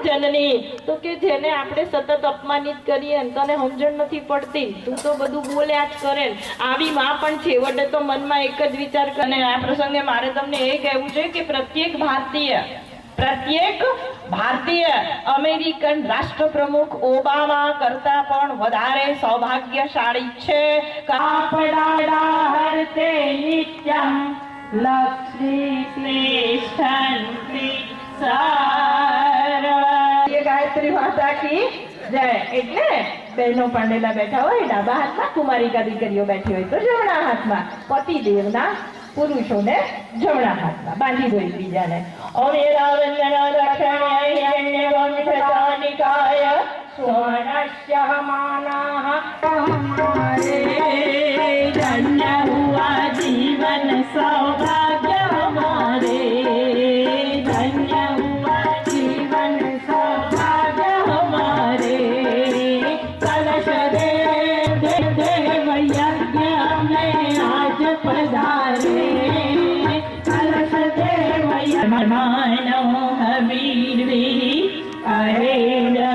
जननी तो के जेने आपणे सतत अपमानित करीए तने समजण નથી પડતી તું તો બધું બોલ્યા જ કરે આવી માં પણ છેવટે તો મનમાં એક જ વિચાર કરે આ પ્રસંગે મારે તમને એ કહેવું છે કે પ્રત્યેક ભારતીય અમેરિકન રાષ્ટ્રપ્રમુખ ઓબામા કરતા પણ વધારે સૌભાગ્યશાળી છે કાપડા હરતે નિત્યમ લક્ષ્મી શ્રેષ્ઠંતિ ये गायत्री माता की जय એટલે બહેનો પાંડેલા બેઠા હોય ડાબા હાથમાં કુમારિકા દીકરીઓ બેઠી હોય તો જમણા હાથમાં પતિદેવના પુરુષોને જમણા હાથમાં બાંધી દો એકબીજાને ઓમ એરાવંદના રક્ષણાય વંશજાનિકાય સોનસ્ય માનઃ હમારે ધન્ય હુઆ જીવન સૌભાગ્ય हमारे धन्य हुआ जीवन सौभाग्य हमारे कलश देव यज्ञ में आज पधारे कलश देव मानो हबीर अरे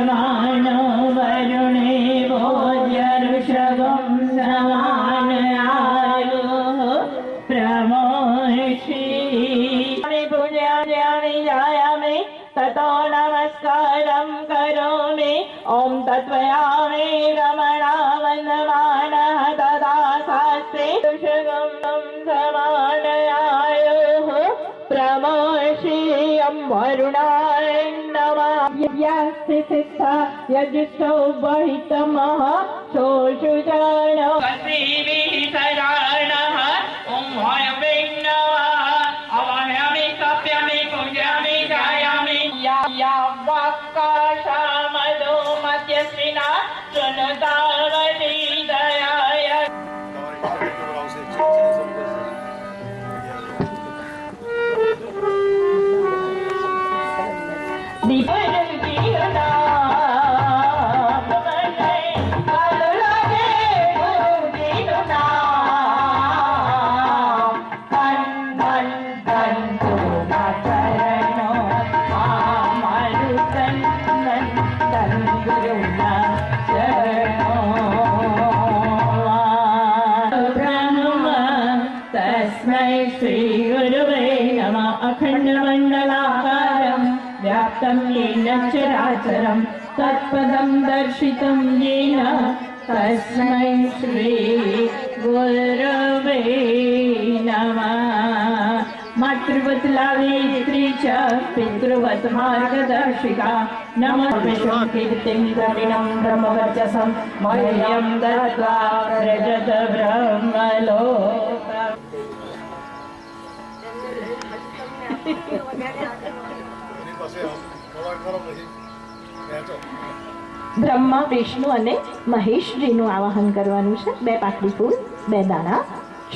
मानो वरुणे भोज्य ऋषभम समान आयो प्रमोषी पूजयामि ततो नमस्कारं करोमि ॐ तत्त्वयामि रमणा वन्दमानः तदा शास्त्रे ऋषभं समानयायुः प्रमोषीयं वरुणाय नमः यस्थिता यजुष्टौ बहितमः शोषुजानो कसीभिः सदानः ॐ हयविन्नवः अवहयामि कप्यामि पूजयामि गायामि या वाक्काशामदो मध्यस्विना चुनतावती दयाय अखण्डमण्डलाकारं व्याप्तं येन चराचरं तत्पदं दर्शितं येन तस्मै श्री गुरवे नमः मातृवत् लावे स्त्री च पितृवत् मार्गदर्शिका नमः विश्वं कीर्तिं द्रविणं ब्रह्मवर्चसं मह्यं दत्त्वा रजत ब्रह्मलोक બ્રહ્મા વિષ્ણુ અને મહેશજીનું આવાહન કરવાનું છે બે પાકડી ફૂલ બે દાણા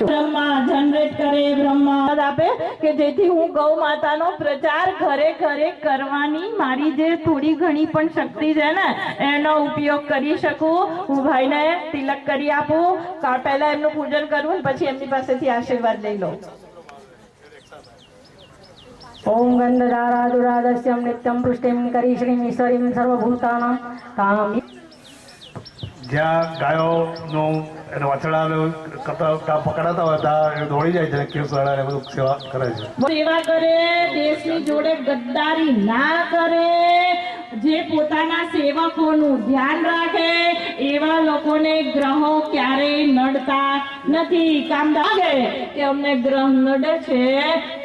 બ્રહ્મા જનરેટ કરે બ્રહ્મા આપે કે જેથી હું ગૌ માતાનો પ્રચાર ઘરે ઘરે કરવાની મારી જે થોડી ઘણી પણ શક્તિ છે ને એનો ઉપયોગ કરી શકું હું ભાઈને તિલક કરી આપું પહેલા એમનું પૂજન કરું પછી એમની પાસેથી આશીર્વાદ લઈ લઉં ओम गंधधारादुरादस्यं नित्यं पुष्टिं करीश्रीं ईश्वरीं सर्वभूतानां कामी ज्या गायोનું એને વાછડાનું પકડાતા હોય ત્યાં દોડી જાય છે કેસ વાળાને બધું સેવા કરે છે સેવા કરે દેશની જોડે ગદ્દારી ના કરે જે પોતાના સેવકોનું ધ્યાન રાખે એવા લોકોને ગ્રહો ક્યારેય નડતા નથી કામ લાગે કે અમને ગ્રહ નડે છે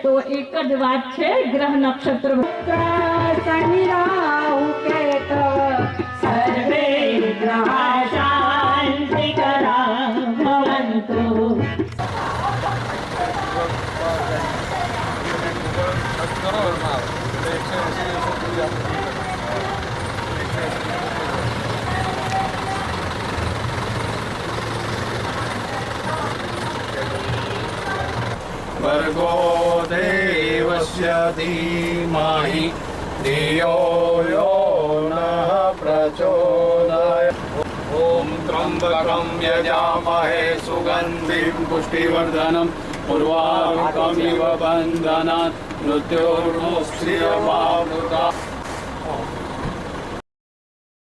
તો એક જ વાત છે ગ્રહ નક્ષત્ર સર્વે ગ્રહા શાંતિકરા ભવन्तु भर्गो देवस्य धीमहि धियो यो नः प्रचोदयात् ॐ त्र्यम्बकं यजामहे सुगन्धिं पुष्टिवर्धनम् उर्वारुकमिव बन्धनात् मृत्योर्मुक्ष्यमामृतम्